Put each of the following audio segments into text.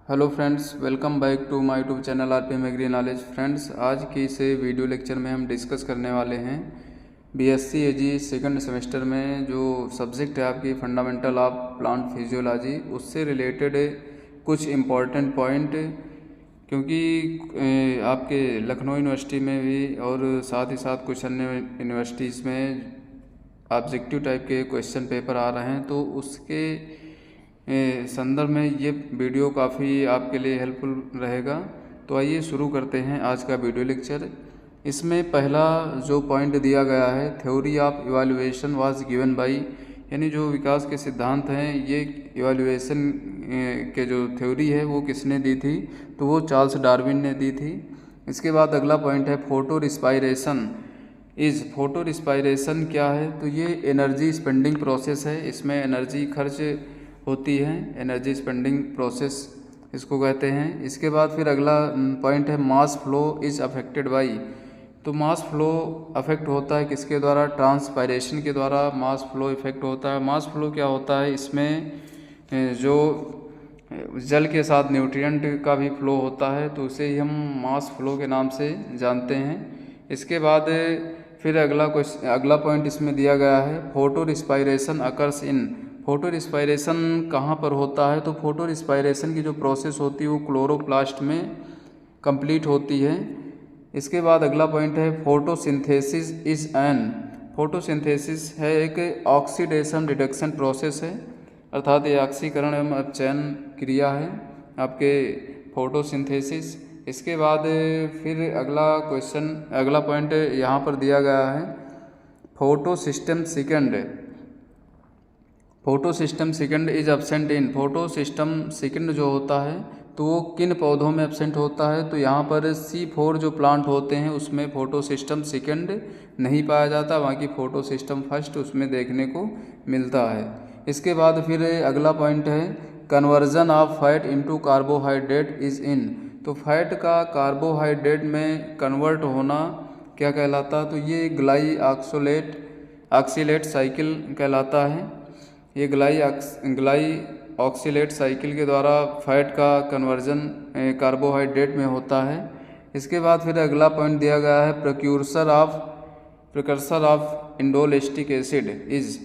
Hello friends, welcome back to my YouTube channel RPM agri knowledge. Friends, आज की इस video lecture में हम डिस्कस करने वाले हैं बीएससी एजी सेकंड सेमेस्टर में जो सब्जेक्ट है आपकी फंडामेंटल ऑफ प्लांट फिजियोलॉजी, उससे रिलेटेड कुछ इम्पॉर्टेंट पॉइंट, क्योंकि आपके लखनऊ यूनिवर्सिटी में भी और साथ ही साथ कुछ अन्य यूनिवर्सिटीज़ में ऑब्जेक्टिव टाइप के क्वेश्चन पेपर आ रहे हैं, तो उसके संदर्भ में ये वीडियो काफ़ी आपके लिए हेल्पफुल रहेगा। तो आइए शुरू करते हैं आज का वीडियो लेक्चर। इसमें पहला जो पॉइंट दिया गया है, theory of evaluation was given by, यानी जो विकास के सिद्धांत हैं, ये इवैल्यूएशन के जो थ्योरी है वो किसने दी थी, तो वो चार्ल्स डार्विन ने दी थी। इसके बाद अगला पॉइंट है फोटो रिस्पायरेशन फोटो रिस्पायरेशन क्या है, तो ये एनर्जी स्पेंडिंग प्रोसेस है। इसमें एनर्जी खर्च होती है, एनर्जी स्पेंडिंग प्रोसेस इसको कहते हैं। इसके बाद फिर अगला पॉइंट है mass flow is affected by, तो मास फ्लो अफेक्ट होता है किसके द्वारा, ट्रांसपायरेशन के द्वारा मास फ्लो इफेक्ट होता है। मास फ्लो क्या होता है, इसमें जो जल के साथ न्यूट्रिएंट का भी फ्लो होता है, तो उसे ही हम मास फ्लो के नाम से जानते हैं। इसके बाद फिर अगला पॉइंट इसमें दिया गया है photo respiration occurs in, photo respiration कहाँ पर होता है, तो फोटो रिस्पायरेशन की जो प्रोसेस होती है वो क्लोरोप्लास्ट में कंप्लीट होती है। इसके बाद अगला पॉइंट है फोटोसिंथेसिस इज एन, फोटोसिंथेसिस है एक ऑक्सीडेशन रिडक्शन प्रोसेस है, अर्थात ये ऑक्सीकरण एवं अपचयन क्रिया है आपके फोटोसिंथेसिस। इसके बाद फिर अगला पॉइंट यहाँ पर दिया गया है photo system second is absent in, photo system second जो होता है तो वो किन पौधों में एब्सेंट होता है, तो यहाँ पर C4 जो प्लांट होते हैं उसमें फोटो सिस्टम सेकंड नहीं पाया जाता, बाकी फोटो सिस्टम फर्स्ट उसमें देखने को मिलता है। इसके बाद फिर अगला पॉइंट है conversion of fat into carbohydrate is in, तो फैट का कार्बोहाइड्रेट में कन्वर्ट होना क्या कहलाता, तो ये ग्लाई ऑक्सीलेट साइकिल कहलाता है। ये ग्लाई ऑक्सीलेट साइकिल के द्वारा फैट का कन्वर्जन कार्बोहाइड्रेट में होता है। इसके बाद फिर अगला पॉइंट दिया गया है precursor of indoleacetic acid is,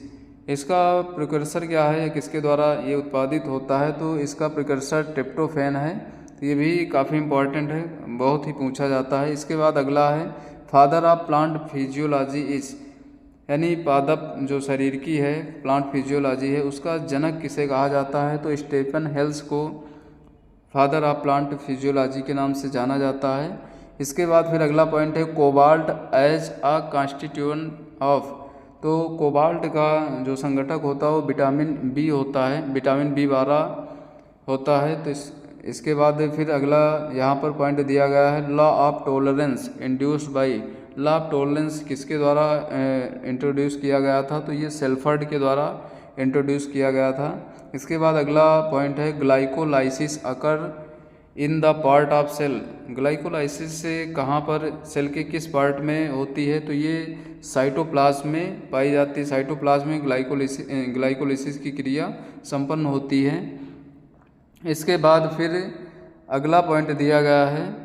इसका प्रिकर्सर क्या है, किसके द्वारा ये उत्पादित होता है, तो इसका प्रिकर्सर ट्रिप्टोफैन है। तो ये भी काफ़ी इम्पॉर्टेंट है, बहुत ही पूछा जाता है। इसके बाद अगला है father of plant physiology is, यानी पादप जो शरीर की है, प्लांट फिजियोलॉजी है, उसका जनक किसे कहा जाता है, तो स्टीफन हेल्स को फादर ऑफ प्लांट फिजियोलॉजी के नाम से जाना जाता है। इसके बाद फिर अगला पॉइंट है cobalt as a constituent of, तो कोबाल्ट का जो संगठक होता है वो विटामिन बी होता है, विटामिन B12 होता है। तो इसके बाद फिर अगला यहाँ पर पॉइंट दिया गया है law of tolerance induced by, law of tolerance किसके द्वारा इंट्रोड्यूस किया गया था, तो ये सेल्फर्ड के द्वारा इंट्रोड्यूस किया गया था। इसके बाद अगला पॉइंट है glycolysis occur in the part of cell, glycolysis से कहाँ पर सेल के किस पार्ट में होती है, तो ये साइटोप्लाज्म में पाई जाती है, साइटोप्लाज्म में ग्लाइकोलाइसिस की क्रिया संपन्न होती है। इसके बाद फिर अगला पॉइंट दिया गया है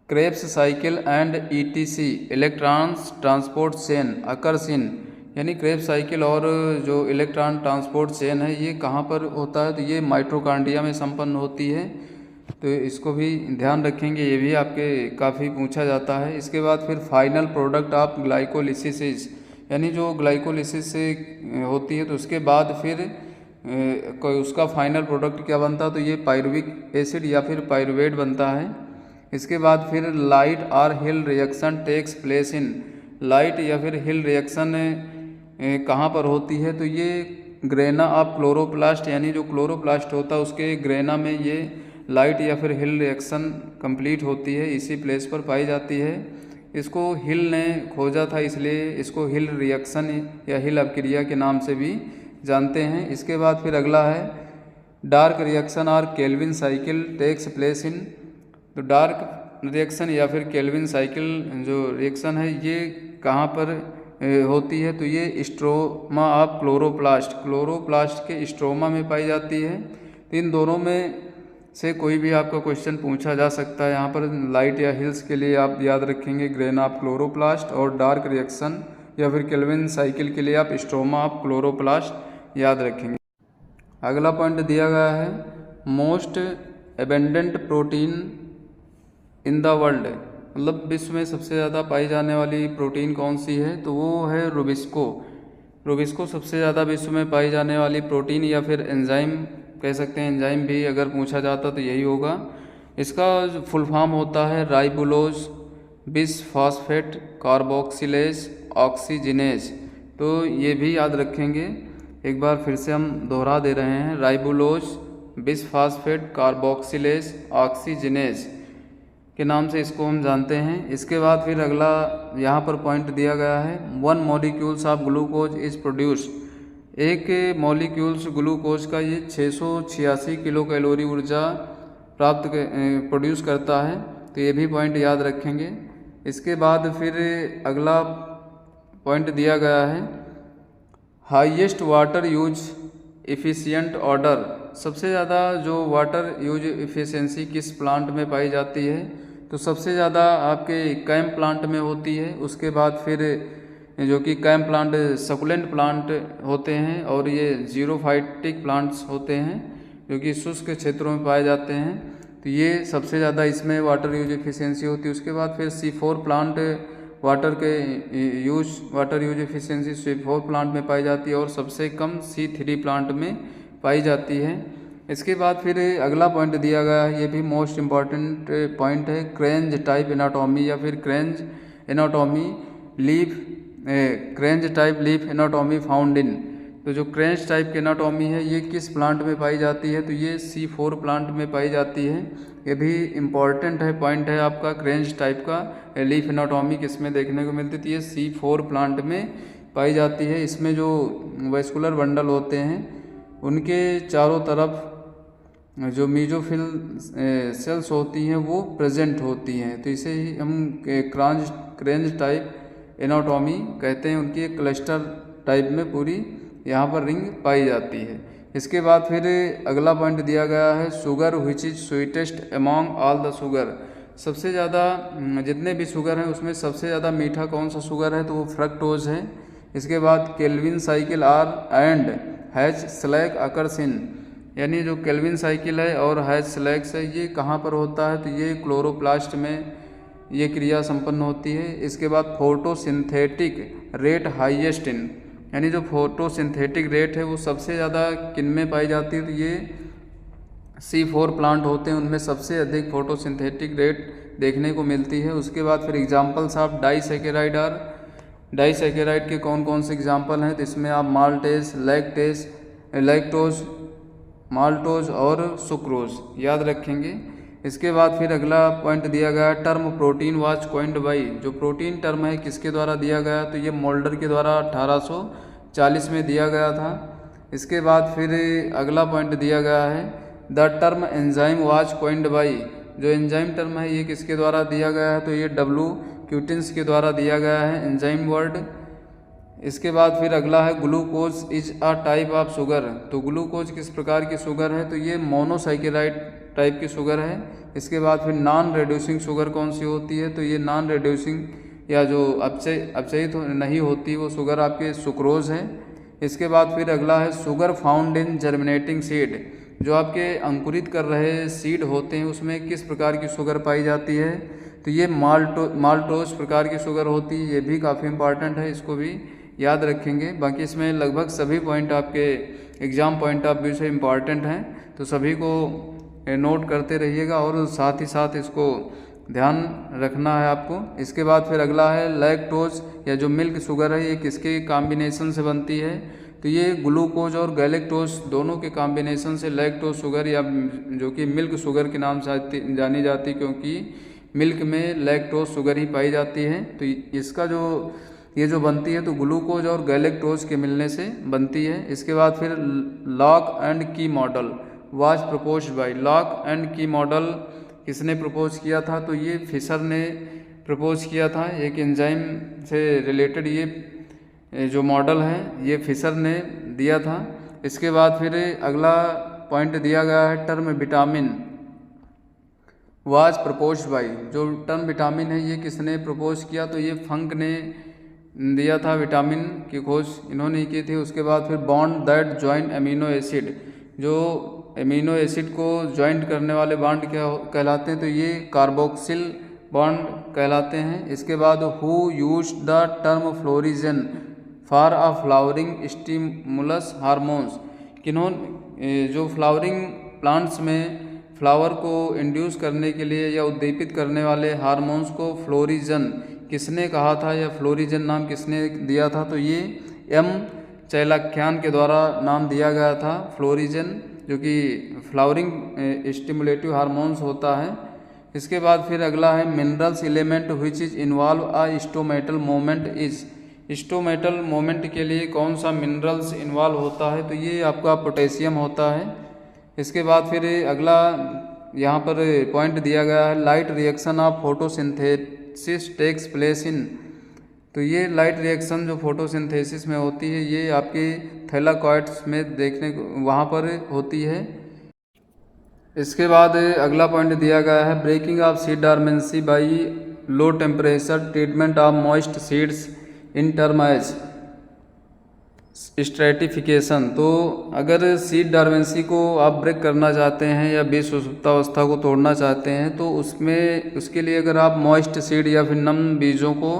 Krebs cycle and ETC electrons transport chain occurs in, यानी क्रेब्स साइकिल और जो इलेक्ट्रॉन ट्रांसपोर्ट चेन है ये कहाँ पर होता है, तो ये माइटोकॉन्ड्रिया में संपन्न होती है। तो इसको भी ध्यान रखेंगे, ये भी आपके काफ़ी पूछा जाता है। इसके बाद फिर final product of glycolysis is, यानी जो ग्लाइकोलिसिस से होती है तो उसके बाद फिर कोई उसका फाइनल प्रोडक्ट क्या बनता है, तो ये पायरुविक एसिड या फिर पायरुवेट बनता है। इसके बाद फिर लाइट और Hill reaction takes place in, light या फिर हिल रिएक्शन कहाँ पर होती है, तो ये ग्रेना ऑफ क्लोरोप्लास्ट, यानी जो क्लोरोप्लास्ट होता है उसके ग्रेना में ये लाइट या फिर हिल रिएक्शन कंप्लीट होती है, इसी प्लेस पर पाई जाती है। इसको हिल ने खोजा था, इसलिए इसको हिल रिएक्शन या हिल अपक्रिया के नाम से भी जानते हैं। इसके बाद फिर अगला है डार्क रिएक्शन और Calvin cycle takes place in, तो डार्क रिएक्शन या फिर केल्विन साइकिल जो रिएक्शन है ये कहाँ पर होती है, तो ये स्ट्रोमा ऑफ क्लोरोप्लास्ट के स्ट्रोमा में पाई जाती है। तो इन दोनों में से कोई भी आपका क्वेश्चन पूछा जा सकता है। यहाँ पर लाइट या हिल्स के लिए आप याद रखेंगे ग्रेना ऑफ क्लोरोप्लास्ट, और डार्क रिएक्शन या फिर केल्विन साइकिल के लिए आप स्ट्रोमा ऑफ क्लोरोप्लास्ट याद रखेंगे। अगला पॉइंट दिया गया है most abandoned protein in the world, मतलब विश्व में सबसे ज़्यादा पाई जाने वाली प्रोटीन कौन सी है, तो वो है रुबिस्को। रुबिस्को सबसे ज़्यादा विश्व में पाई जाने वाली प्रोटीन या फिर एंजाइम कह सकते हैं, एंजाइम भी अगर पूछा जाता तो यही होगा। इसका जो फुल फॉर्म होता है राइबोलोज बिस फॉस्फेट कार्बोक्सिलेज ऑक्सीजिनेज, तो ये भी याद रखेंगे। एक बार फिर से हम दोहरा दे रहे हैं, राइबोलोज बिस फॉस्फेट कार्बोक्सिलेज ऑक्सीजिनेज के नाम से इसको हम जानते हैं। इसके बाद फिर अगला यहाँ पर पॉइंट दिया गया है 1 molecules of glucose is produced, एक मॉलिक्यूल्स ग्लूकोज का ये 686 किलो कैलोरी ऊर्जा प्रोड्यूस करता है, तो ये भी पॉइंट याद रखेंगे। इसके बाद फिर अगला पॉइंट दिया गया है highest water use efficient order, सबसे ज़्यादा जो वाटर यूज एफिशिएंसी किस प्लांट में पाई जाती है, तो सबसे ज़्यादा आपके कैम प्लांट में होती है। उसके बाद फिर जो कि कैम प्लांट सकुलेंट प्लांट होते हैं, और ये जीरोफाइटिक प्लांट्स होते हैं जो कि शुष्क क्षेत्रों में पाए जाते हैं, तो ये सबसे ज़्यादा इसमें वाटर यूज एफिशिएंसी होती है। उसके बाद फिर C4 plant water use efficiency C4 plant में पाई जाती है, और सबसे कम C3 प्लांट में पाई जाती है। इसके बाद फिर अगला पॉइंट दिया गया है, ये भी मोस्ट इम्पॉर्टेंट पॉइंट है क्रेंज टाइप एनाटॉमी या फिर Kranz anatomy leaf Kranz type leaf anatomy found in, तो जो क्रेंज टाइप की एनाटॉमी है ये किस प्लांट में पाई जाती है, तो ये C4 प्लांट में पाई जाती है। ये भी इम्पॉर्टेंट है पॉइंट है आपका, क्रेंज टाइप का लीफ एनाटॉमी किस में देखने को मिलती है, तो ये C4 प्लांट में पाई जाती है। इसमें जो वेस्कुलर बंडल होते हैं उनके चारों तरफ जो मीजोफिल सेल्स होती हैं वो प्रेजेंट होती हैं, तो इसे ही हम क्रेंज टाइप एनाटॉमी कहते हैं। उनकी एक क्लस्टर टाइप में पूरी यहाँ पर रिंग पाई जाती है। इसके बाद फिर अगला पॉइंट दिया गया है sugar which is sweetest among all the sugar, सबसे ज़्यादा जितने भी शुगर हैं उसमें सबसे ज़्यादा मीठा कौन सा शुगर है, तो वो फ्रक्टोज है। इसके बाद Calvin cycle are and Hatch Slack occurs in, यानी जो केल्विन साइकिल है और हैच स्लैग्स है ये कहाँ पर होता है, तो ये क्लोरोप्लास्ट में ये क्रिया संपन्न होती है। इसके बाद फोटोसिंथेटिक रेट हाईएस्ट इन, यानी जो फोटोसिंथेटिक रेट है वो सबसे ज़्यादा किन में पाई जाती है, तो ये C4 प्लांट होते हैं उनमें सबसे अधिक फोटोसिंथेटिक रेट देखने को मिलती है। उसके बाद फिर examples of disaccharide are, disaccharide के कौन कौन से एग्जांपल हैं, तो इसमें आप माल्टेज, लैक्टोज, माल्टोज और सुक्रोज याद रखेंगे। इसके बाद फिर अगला पॉइंट दिया गया term protein was coined by, जो प्रोटीन टर्म है किसके द्वारा दिया गया, तो ये मोल्डर के द्वारा 1840 में दिया गया था। इसके बाद फिर अगला पॉइंट दिया गया है the term enzyme was coined by, जो एंजाइम टर्म है ये किसके द्वारा दिया गया है, तो ये W क्यूटिन्स के द्वारा दिया गया है एंजाइम वर्ड। इसके बाद फिर अगला है glucose is a type of sugar, तो ग्लूकोज किस प्रकार की शुगर है, तो ये मोनोसाइकेराइड टाइप की शुगर है। इसके बाद फिर नॉन रिड्यूसिंग शुगर कौन सी होती है, तो ये नॉन रिड्यूसिंग या जो अपचयित नहीं होती वो शुगर आपके सुक्रोज है। इसके बाद फिर अगला है sugar found in germinating seed, जो आपके अंकुरित कर रहे सीड होते हैं उसमें किस प्रकार की शुगर पाई जाती है, तो ये माल्टोज प्रकार की शुगर होती है। ये भी काफ़ी इंपॉर्टेंट है, इसको भी याद रखेंगे। बाकी इसमें लगभग सभी पॉइंट आपके एग्ज़ाम पॉइंट ऑफ व्यू से इम्पॉर्टेंट हैं, तो सभी को नोट करते रहिएगा और साथ ही साथ इसको ध्यान रखना है आपको। इसके बाद फिर अगला है लैक्टोज या जो मिल्क शुगर है ये किसके कॉम्बिनेशन से बनती है, तो ये ग्लूकोज और गैलेक्टोज दोनों के कॉम्बिनेशन से लैक्टोज शुगर या जो कि मिल्क शुगर के नाम से जानी जाती, क्योंकि मिल्क में लैक्टोज शुगर ही पाई जाती है। तो इसका ये जो बनती है तो ग्लूकोज और गैलेक्टोज के मिलने से बनती है। इसके बाद फिर लॉक एंड की model was proposed by, lock and की मॉडल किसने प्रपोज किया था, तो ये फिशर ने प्रपोज किया था। एक एंजाइम से रिलेटेड ये जो मॉडल है ये फिशर ने दिया था। इसके बाद फिर अगला पॉइंट दिया गया है term vitamin was propose by, जो टर्म विटामिन है ये किसने प्रपोज किया, तो ये फंक ने दिया था, विटामिन की खोज इन्होंने ही की थी। उसके बाद फिर bond that join amino acid, जो एमिनो एसिड को ज्वाइंट करने वाले बॉन्ड क्या कहलाते हैं, तो ये कार्बोक्सिल बॉन्ड कहलाते हैं। इसके बाद who use the term florigen for a flowering stimulus hormones, किन्होंने जो फ्लावरिंग प्लांट्स में फ्लावर को इंड्यूस करने के लिए या उद्दीपित करने वाले हार्मोन्स को फ्लोरिजन किसने कहा था, या फ्लोरिजन नाम किसने दिया था, तो ये एम चैलाख्यान के द्वारा नाम दिया गया था फ्लोरिजन, जो कि फ्लावरिंग स्टिमुलेटिव हार्मोन्स होता है। इसके बाद फिर अगला है minerals element which is involve a stomatal moment is, stomatal moment के लिए कौन सा मिनरल्स इन्वॉल्व होता है, तो ये आपका पोटेशियम होता है। इसके बाद फिर अगला यहाँ पर पॉइंट दिया गया है light reaction of photosynthesis takes place in, तो ये लाइट रिएक्शन जो फोटोसिंथेसिस में होती है ये आपके थैलाकॉइड्स में देखने को वहाँ पर होती है। इसके बाद अगला पॉइंट दिया गया है breaking of seed dormancy by low temperature treatment of moist seeds in term as stratification, तो अगर सीड डॉर्मेंसी को आप ब्रेक करना चाहते हैं या बीज सुसुप्तावस्था को तोड़ना चाहते हैं, तो उसमें उसके लिए अगर आप मॉइस्ट सीड या फिर नम बीजों को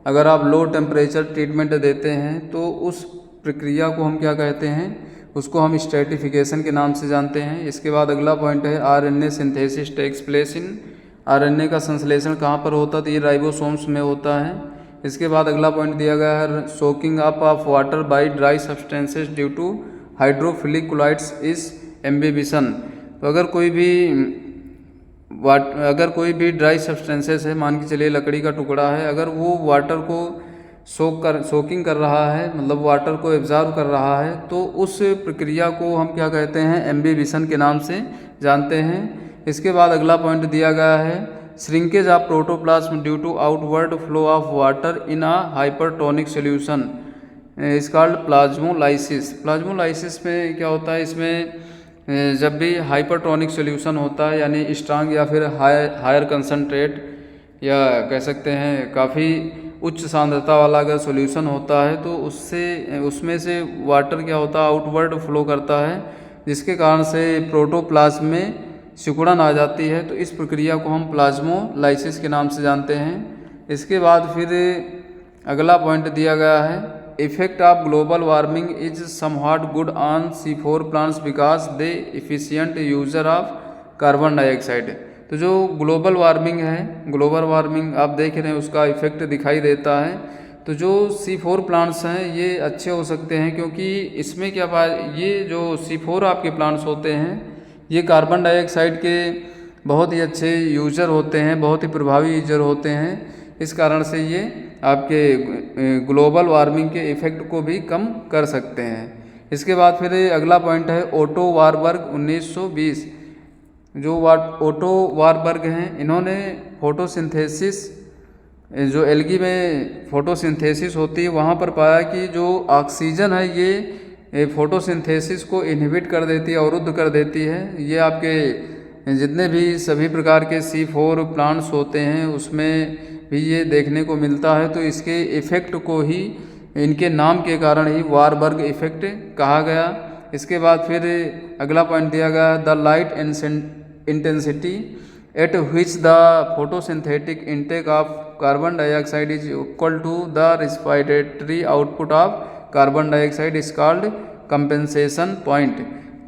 अगर आप लो टेम्परेचर ट्रीटमेंट देते हैं तो उस प्रक्रिया को हम क्या कहते हैं, उसको हम स्ट्रेटिफिकेशन के नाम से जानते हैं। इसके बाद अगला पॉइंट है RNA synthesis takes place in, RNA का संश्लेषण कहाँ पर होता है, तो ये राइबोसोम्स में होता है। इसके बाद अगला पॉइंट दिया गया है soaking up of water by dry substances due to hydrophilic colloids is imbibition, तो अगर कोई भी ड्राई सब्सटेंसेस है, मान के चलिए लकड़ी का टुकड़ा है, अगर वो वाटर को सोकिंग कर रहा है, मतलब वाटर को एब्जॉर्ब कर रहा है, तो उस प्रक्रिया को हम क्या कहते हैं, एम्बिबिशन के नाम से जानते हैं। इसके बाद अगला पॉइंट दिया गया है shrinkage of protoplasm due to outward flow of water in a hypertonic solution is called plasmolysis. Plasmolysis में क्या होता है, इसमें जब भी हाइपरटोनिक सोल्यूशन होता है यानी स्ट्रांग या फिर हायर कंसनट्रेट या कह सकते हैं काफ़ी उच्च सांद्रता वाला अगर सॉल्यूशन होता है, तो उसमें से वाटर क्या होता है, आउटवर्ड फ्लो करता है, जिसके कारण से प्रोटोप्लाज्म में सिकुड़न आ जाती है, तो इस प्रक्रिया को हम प्लाज्मोलाइसिस के नाम से जानते हैं। इसके बाद फिर अगला पॉइंट दिया गया है effect of global warming is somewhat good on C4 plants because they efficient user of carbon dioxide, तो जो ग्लोबल वार्मिंग है, ग्लोबल वार्मिंग आप देख रहे हैं उसका इफेक्ट दिखाई देता है, तो जो C4 प्लांट्स हैं ये अच्छे हो सकते हैं, क्योंकि इसमें क्या ये जो C4 आपके प्लांट्स होते हैं ये कार्बन डाइऑक्साइड के बहुत ही अच्छे यूजर होते हैं, बहुत ही प्रभावी यूजर होते हैं, इस कारण से ये आपके ग्लोबल वार्मिंग के इफ़ेक्ट को भी कम कर सकते हैं। इसके बाद फिर अगला पॉइंट है ओटो वारबर्ग 1920, जो ओटो वारबर्ग हैं, इन्होंने फोटोसिंथेसिस जो एल्गी में फोटोसिंथेसिस होती है वहाँ पर पाया कि जो ऑक्सीजन है ये फोटोसिंथेसिस को इनहिबिट कर देती है, अवरुद्ध कर देती है। ये आपके जितने भी सभी प्रकार के C4 प्लांट्स होते हैं उसमें भी ये देखने को मिलता है, तो इसके इफ़ेक्ट को ही इनके नाम के कारण ही वारबर्ग इफ़ेक्ट कहा गया। इसके बाद फिर अगला पॉइंट दिया गया the light intensity at which the photosynthetic intake of carbon dioxide is equal to the respiratory output of carbon dioxide is called compensation point.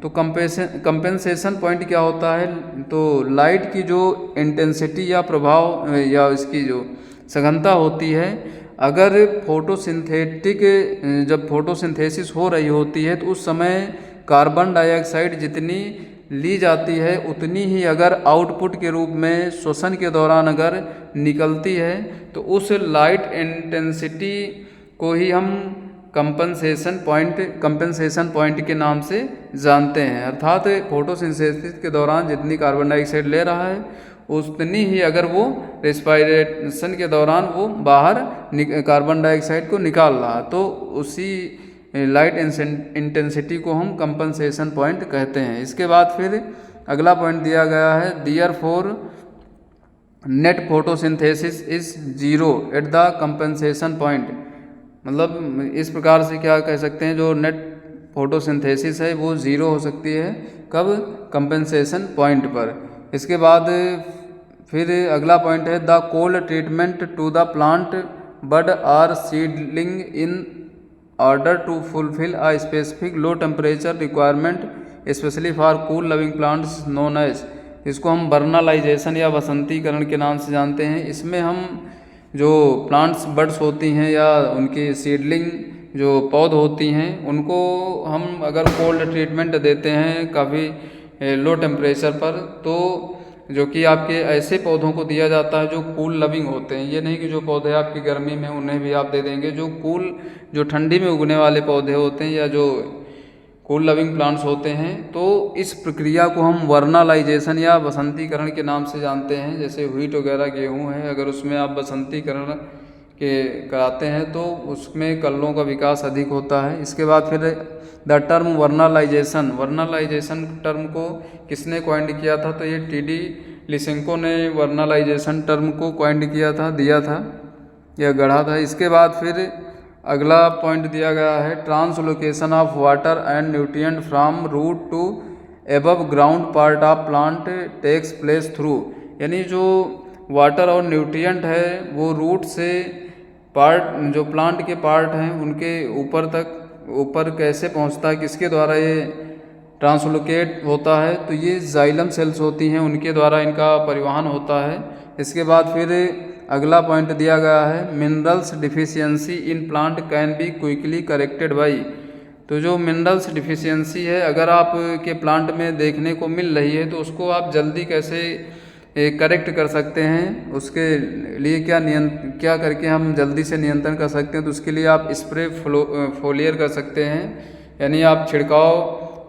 तो कंपेंसेशन पॉइंट क्या होता है, तो लाइट की जो इंटेंसिटी या प्रभाव या इसकी जो सघनता होती है, अगर जब फोटोसिंथेसिस हो रही होती है तो उस समय कार्बन डाइऑक्साइड जितनी ली जाती है उतनी ही अगर आउटपुट के रूप में श्वसन के दौरान अगर निकलती है, तो उस लाइट इंटेंसिटी को ही हम कंपेंसेशन पॉइंट के नाम से जानते हैं। अर्थात फोटोसिंथेसिस के दौरान जितनी कार्बन डाइऑक्साइड ले रहा है उतनी ही अगर वो रेस्पिरेशन के दौरान वो बाहर कार्बन डाइऑक्साइड को निकाल रहा, तो उसी लाइट इंटेंसिटी को हम कंपेंसेशन पॉइंट कहते हैं। इसके बाद फिर अगला पॉइंट दिया गया है therefore net photosynthesis is zero at the compensation point. मतलब इस प्रकार से क्या कह सकते हैं, जो नेट फोटोसिंथेसिस है वो ज़ीरो हो सकती है कब, कंपनसेशन पॉइंट पर। इसके बाद फिर अगला पॉइंट है the cold treatment to the plant bud or seedling in order to fulfill a specific low temperature requirement specially for cool loving plants known as. इसको हम बर्नालाइजेशन या वसंतीकरण के नाम से जानते हैं। इसमें हम जो प्लांट्स बड्स होती हैं या उनकी सीडलिंग जो पौध होती हैं उनको हम अगर कोल्ड ट्रीटमेंट देते हैं काफ़ी लो टेम्परेचर पर, तो जो कि आपके ऐसे पौधों को दिया जाता है जो कूल लविंग होते हैं। ये नहीं कि जो पौधे आपकी गर्मी में उन्हें भी आप दे देंगे। जो ठंडी में उगने वाले पौधे होते हैं या जो कूल लविंग प्लांट्स होते हैं, तो इस प्रक्रिया को हम वर्नालाइजेशन या बसंतीकरण के नाम से जानते हैं। जैसे व्हीट वगैरह गेहूँ है, अगर उसमें आप बसंतीकरण के कराते हैं तो उसमें कल्लों का विकास अधिक होता है। इसके बाद फिर द टर्म वर्नालाइजेशन टर्म को किसने क्वाइंड किया था, तो ये टी.डी. लिसेंको ने वर्नालाइजेशन टर्म को क्वाइंड किया था, दिया था या गढ़ा था। इसके बाद फिर अगला पॉइंट दिया गया है translocation of water and nutrient from root to above ground part of plant takes place through. यानी जो वाटर और न्यूट्रिएंट है वो रूट से पार्ट, जो प्लांट के पार्ट हैं उनके ऊपर कैसे पहुंचता है, किसके द्वारा ये ट्रांसलोकेट होता है, तो ये जाइलम सेल्स होती हैं उनके द्वारा इनका परिवहन होता है। इसके बाद फिर अगला पॉइंट दिया गया है minerals deficiency in plant can be quickly corrected by. तो जो मिनरल्स डिफिशियंसी है अगर आप के प्लांट में देखने को मिल रही है तो उसको आप जल्दी कैसे करेक्ट कर सकते हैं, उसके लिए क्या करके हम जल्दी से नियंत्रण कर सकते हैं, तो उसके लिए आप स्प्रे फोलियर कर सकते हैं। यानी आप छिड़काव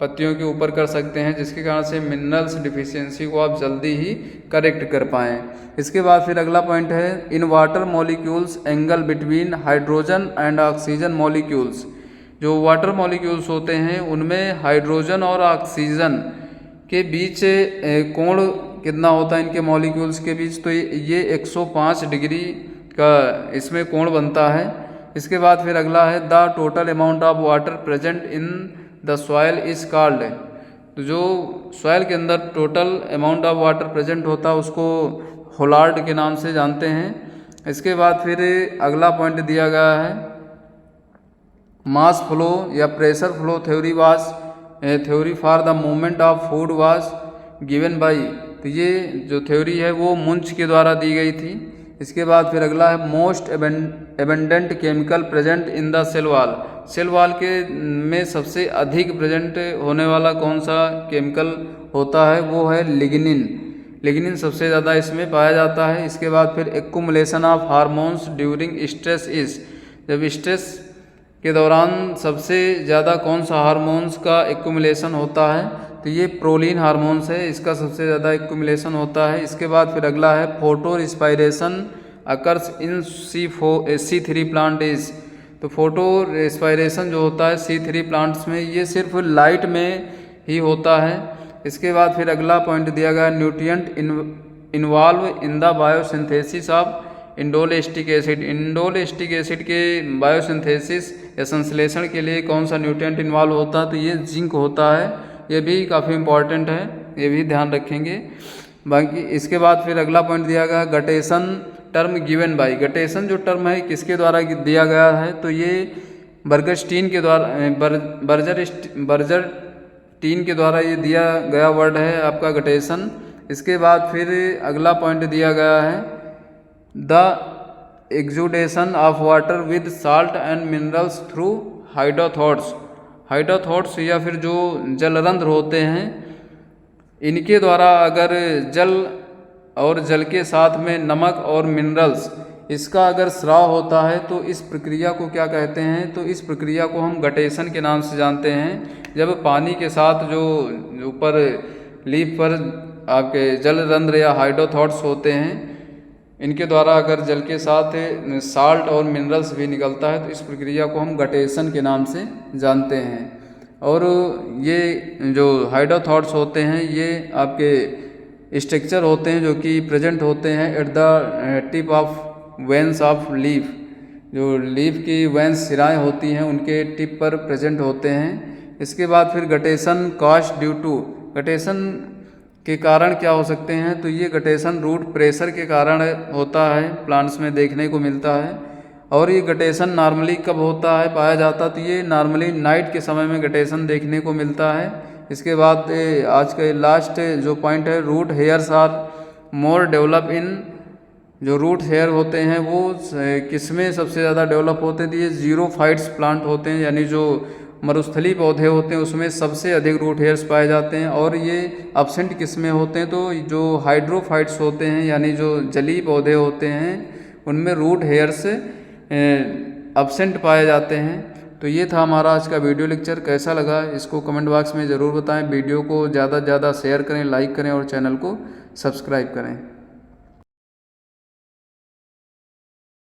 पत्तियों के ऊपर कर सकते हैं, जिसके कारण से मिनरल्स डिफिशियंसी को आप जल्दी ही करेक्ट कर पाएँ। इसके बाद फिर अगला पॉइंट है in water molecules angle between hydrogen and oxygen molecules. जो वाटर मॉलिक्यूल्स होते हैं उनमें हाइड्रोजन और ऑक्सीजन के बीच कोण कितना होता है इनके मॉलिक्यूल्स के बीच, तो ये 105 डिग्री का इसमें कोण बनता है। इसके बाद फिर अगला है the total amount of water present in the soil is called. तो जो सॉयल के अंदर total amount of water present होता है उसको होलार्ड के नाम से जानते हैं। इसके बाद फिर अगला पॉइंट दिया गया है मास फ्लो या pressure flow theory for the movement of food was given by. तो ये जो थ्योरी है वो मुंच के द्वारा दी गई थी। इसके बाद फिर अगला है most abundant chemical present in the cell wall. Cell wall के में सबसे अधिक प्रेजेंट होने वाला कौन सा केमिकल होता है, वो है लिग्निन सबसे ज़्यादा इसमें पाया जाता है। इसके बाद फिर accumulation of hormones during stress is. जब स्ट्रेस के दौरान सबसे ज़्यादा कौन सा हार्मोन्स का एक्युमुलेशन होता है, तो ये प्रोलीन हार्मोन्स है, इसका सबसे ज़्यादा एक्युमुलेशन होता है। इसके बाद फिर अगला है photo respiration occurs in C3 plant is. तो फोटो रिस्पायरेशन जो होता है C3 प्लांट्स में ये सिर्फ लाइट में ही होता है। इसके बाद फिर अगला पॉइंट दिया गया nutrient involve in the biosynthesis of indoleacetic acid. Indoleacetic acid के बायोसिंथेसिस या संश्लेषण के लिए कौन सा न्यूट्रिएंट इन्वॉल्व होता है, तो ये जिंक होता है। ये भी काफ़ी इम्पॉर्टेंट है, ये भी ध्यान रखेंगे। बाकी इसके बाद फिर अगला पॉइंट दिया गया guttation term given by. Guttation जो टर्म है किसके द्वारा दिया गया है, तो ये बर्जरस्टीन के द्वारा बर्जरस्टीन के द्वारा ये दिया गया वर्ड है आपका गटेशन। इसके बाद फिर अगला पॉइंट दिया गया है the exudation of water with salt and minerals through hydathodes या फिर जो जलरंध्र होते हैं इनके द्वारा अगर जल के साथ में नमक और मिनरल्स इसका अगर स्राव होता है तो इस प्रक्रिया को क्या कहते हैं, तो इस प्रक्रिया को हम गटेशन के नाम से जानते हैं। जब पानी के साथ जो ऊपर लीफ पर आपके जलरंध्र या हाइड्रोथॉट्स होते हैं इनके द्वारा अगर जल के साथ साल्ट और मिनरल्स भी निकलता है तो इस प्रक्रिया को हम गटेशन के नाम से जानते हैं। और ये जो हाइड्रोथॉट्स होते हैं ये आपके स्ट्रक्चर होते हैं जो कि प्रेजेंट होते हैं at the tip of veins of leaf. जो लीफ की वेंस सिराएँ होती हैं उनके टिप पर प्रेजेंट होते हैं। इसके बाद फिर guttation caused due to, guttation के कारण क्या हो सकते हैं, तो ये गटेशन रूट प्रेशर के कारण होता है, प्लांट्स में देखने को मिलता है। और ये गटेशन नॉर्मली कब होता है, पाया जाता, तो ये नॉर्मली नाइट के समय में गटेशन देखने को मिलता है। इसके बाद आज का लास्ट जो पॉइंट है, root hairs are more develop in, जो रूट हेयर होते हैं वो किसमें सबसे ज़्यादा डेवलप होते हैं, तो ये जीरोफाइट्स प्लांट होते हैं, यानी जो मरुस्थली पौधे होते हैं उसमें सबसे अधिक रूट हेयर्स पाए जाते हैं। और ये एब्सेंट किसमें होते हैं, तो जो हाइड्रोफाइट्स होते हैं यानी जो जलीय पौधे होते हैं उनमें रूट हेयर्स एब्सेंट पाए जाते हैं। तो ये था हमारा आज का वीडियो लेक्चर। कैसा लगा इसको कमेंट बॉक्स में ज़रूर बताएं। वीडियो को ज़्यादा से ज़्यादा शेयर करें, लाइक करें और चैनल को सब्सक्राइब करें।